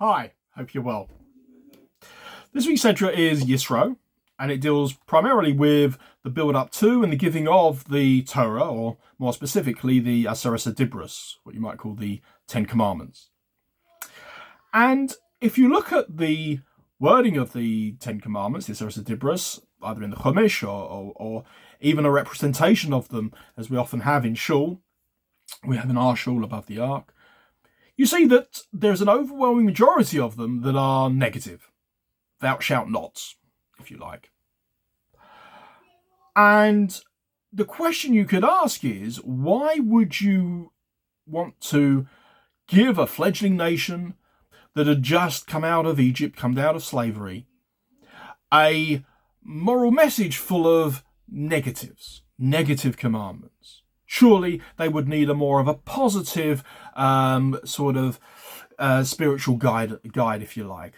Hi, hope you're well. This week's Sedra is Yisro, and it deals primarily with the build-up to and the giving of the Torah, or more specifically, the Aseres Dibros, what you might call the Ten Commandments. And if you look at the wording of the Ten Commandments, the Aseres Dibros, either in the Chumash or even a representation of them, as we often have in Shul, we have an our Shul above the Ark, you see that there's an overwhelming majority of them that are negative. Thou shalt not, if you like. And the question you could ask is, why would you want to give a fledgling nation that had just come out of Egypt, come out of slavery, a moral message full of negatives, negative commandments? Surely they would need a more of a positive spiritual guide, if you like.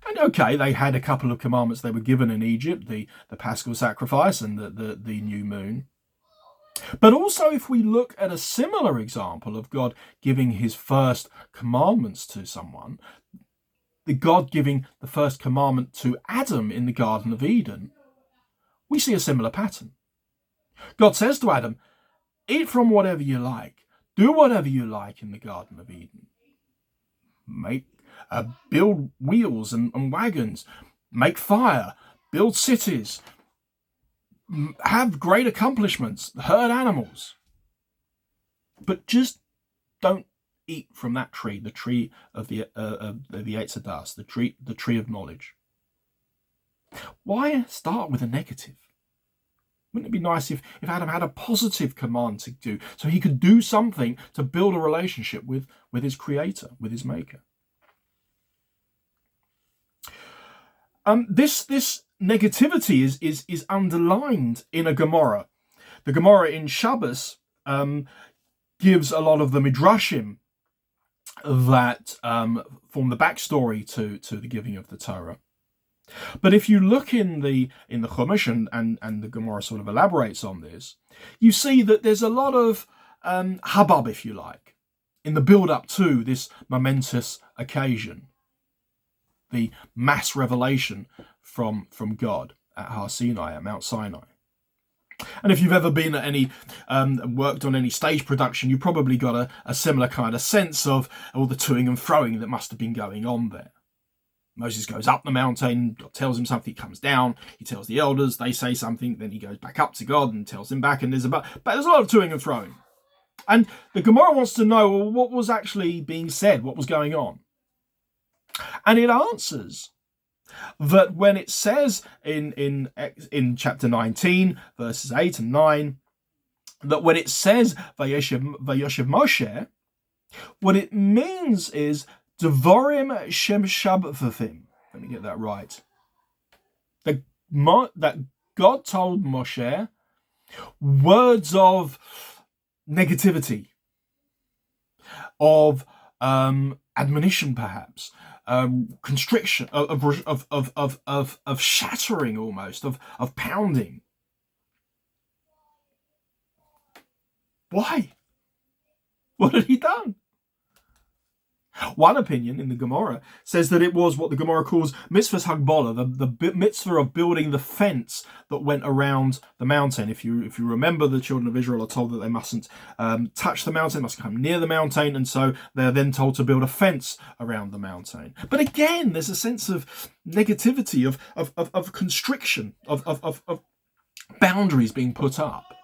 And okay, they had a couple of commandments they were given in Egypt, the Paschal sacrifice and the new moon. But also, if we look at a similar example of God giving his first commandments to someone, the God giving the first commandment to Adam in the Garden of Eden, we see a similar pattern. God says to Adam, eat from whatever you like, do whatever you like in the Garden of Eden. Build wheels and wagons, make fire, build cities, have great accomplishments, herd animals. But just don't eat from that tree, the tree of the Eitz Hadas, the tree of knowledge. Why start with a negative? Wouldn't it be nice if Adam had a positive command to do, so he could do something to build a relationship with his creator, with his maker? This negativity is underlined in a Gemara. The Gemara in Shabbos gives a lot of the midrashim that form the backstory to the giving of the Torah. But if you look in the Chumash and the Gemara sort of elaborates on this, you see that there's a lot of hubbub, if you like, in the build-up to this momentous occasion, the mass revelation from God at Har Sinai, at Mount Sinai. And if you've ever been at any, worked on any stage production, you probably got a similar kind of sense of all the toing and froing that must have been going on there. Moses goes up the mountain, God tells him something, he comes down, he tells the elders, they say something, then he goes back up to God and tells him back, and there's a lot of toing and froing. And the Gemara wants to know, well, what was actually being said, what was going on? And it answers that when it says in chapter 19, verses 8 and 9, that when it says Vayoshev Moshe, what it means is Devorim Shem Shabbathim. Let me get that right. That God told Moshe words of negativity, of admonition, perhaps, constriction, of shattering, almost, of pounding. Why? What had he done? One opinion in the Gemara says that it was what the Gemara calls mitzvahs hagbola, the mitzvah of building the fence that went around the mountain. If you remember, the children of Israel are told that they mustn't touch the mountain, must come near the mountain, and so they're then told to build a fence around the mountain. But again, there's a sense of negativity, of constriction, of boundaries being put up.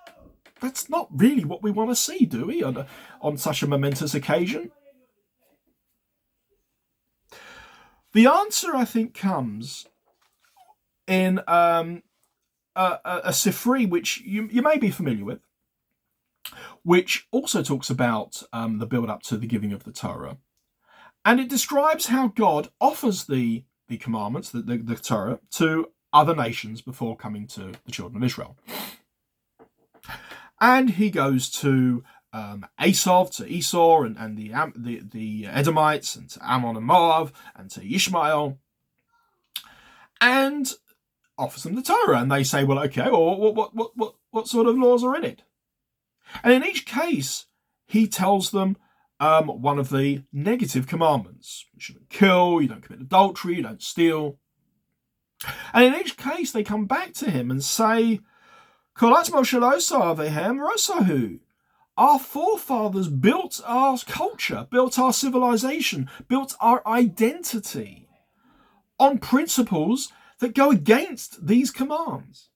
That's not really what we want to see, do we, on such a momentous occasion? The answer, I think, comes in a Sifri, which you may be familiar with, which also talks about the build-up to the giving of the Torah. And it describes how God offers the commandments, the Torah, to other nations before coming to the children of Israel. And he goes to Esau, to Esau and the Edomites, and to Ammon and Moab, and to Ishmael, and offers them the Torah. And they say, well, okay, well, what sort of laws are in it? And in each case, he tells them one of the negative commandments. You shouldn't kill, you don't commit adultery, you don't steal. And in each case, they come back to him and say, our forefathers built our culture, built our civilization, built our identity on principles that go against these commands.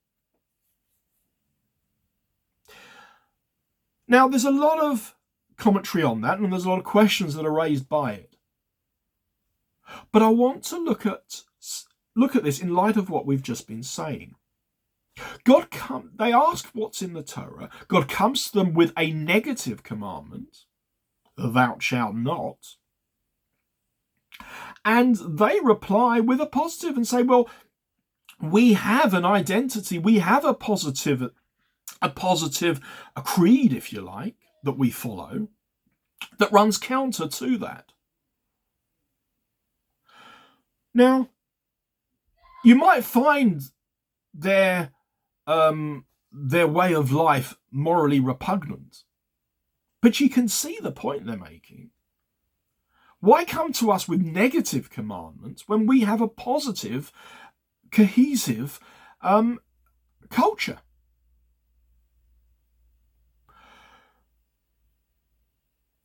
Now, there's a lot of commentary on that, and there's a lot of questions that are raised by it. But I want to look at this in light of what we've just been saying. They ask what's in the Torah. God comes to them with a negative commandment, thou shalt not. And they reply with a positive and say, well, we have an identity, we have a creed, if you like, that we follow, that runs counter to that. Now, you might find their way of life morally repugnant, but you can see the point they're making. Why come to us with negative commandments when we have a positive, cohesive culture?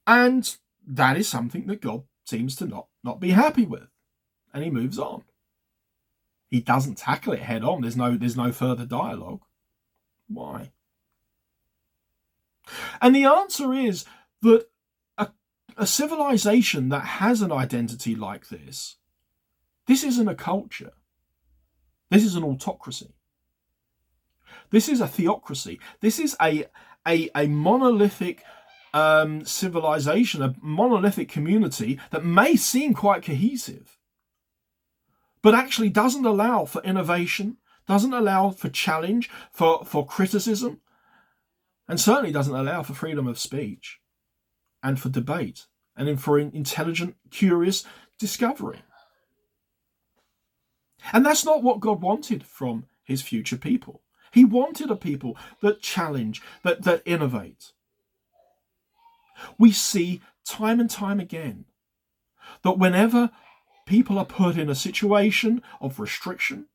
And that is something that God seems to not be happy with. And he moves on. He doesn't tackle it head on. There's no further dialogue. Why? And the answer is that a civilization that has an identity like this isn't a culture. This is an autocracy. This is a theocracy. This is a monolithic civilization, a monolithic community that may seem quite cohesive, but actually doesn't allow for innovation, doesn't allow for challenge, for criticism, and certainly doesn't allow for freedom of speech and for debate and for intelligent, curious discovery. And that's not what God wanted from his future people. He wanted a people that challenge, that innovate. We see time and time again that whenever people are put in a situation of restriction,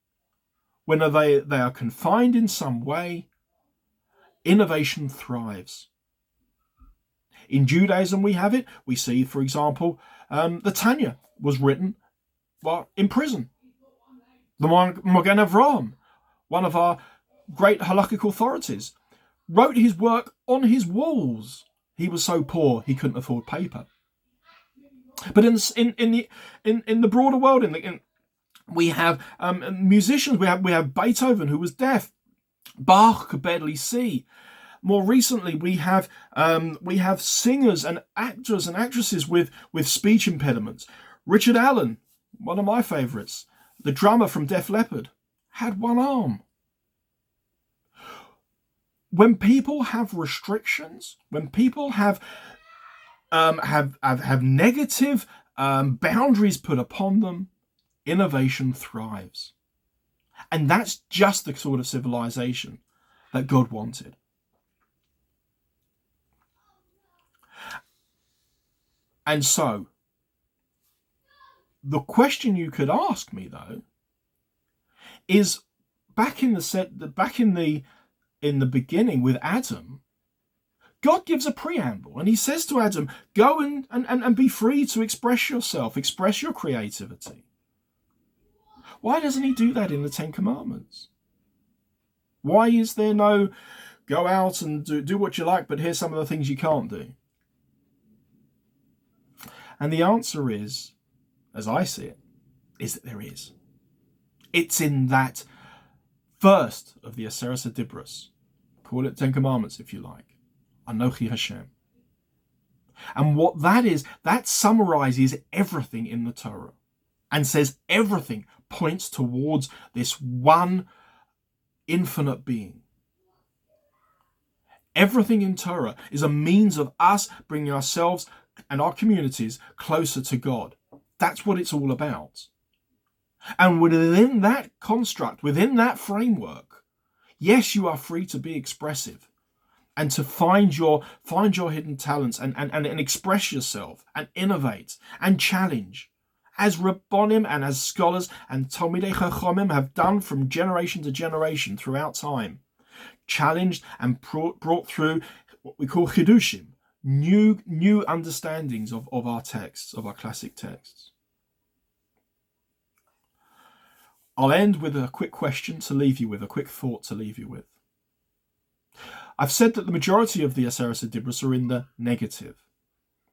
when they are confined in some way, innovation thrives. In Judaism we have it. We see, for example, the Tanya was written in prison. The Magen Avraham, one of our great halakhic authorities, wrote his work on his walls. He was so poor he couldn't afford paper. But in the broader world, we have musicians. We have Beethoven, who was deaf. Bach could barely see. More recently, we have singers and actors and actresses with speech impediments. Richard Allen, one of my favourites, the drummer from Def Leppard, had one arm. When people have restrictions, when people have negative boundaries put upon them, innovation thrives. And that's just the sort of civilization that God wanted. And so, the question you could ask me, though, is back in the beginning with Adam, God gives a preamble and he says to Adam, go and be free to express yourself, express your creativity. Why doesn't he do that in the Ten Commandments? Why is there no go out and do what you like, but here's some of the things you can't do? And the answer is, as I see it, is that there is. It's in that first of the Aseret Dibros. Call it Ten Commandments if you like. Anochi Hashem. And what that is, that summarizes everything in the Torah and says everything points towards this one infinite being. Everything in Torah is a means of us bringing ourselves and our communities closer to God. That's what it's all about. And within that construct, within that framework, yes, you are free to be expressive and to find your hidden talents and express yourself and innovate and challenge, as Rabbonim and as scholars and Talmidei Chachomim have done from generation to generation throughout time, challenged and brought through what we call chidushim, new understandings of our texts, of our classic texts. I'll end with a quick question to leave you with, a quick thought to leave you with. I've said that the majority of the Aseret Dibros are in the negative,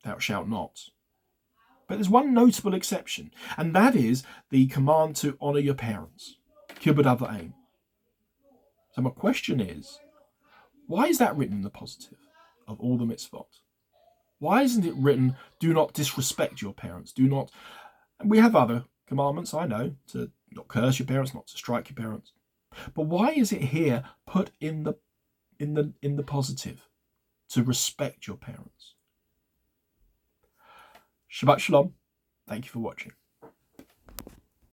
thou shalt not. But there's one notable exception, and that is the command to honour your parents. Kibbud Av V'Aim. So my question is, why is that written in the positive of all the mitzvot? Why isn't it written, do not disrespect your parents, do not... And we have other commandments, I know, to not curse your parents, not to strike your parents. But why is it here put in the positive, to respect your parents? Shabbat Shalom. Thank you for watching.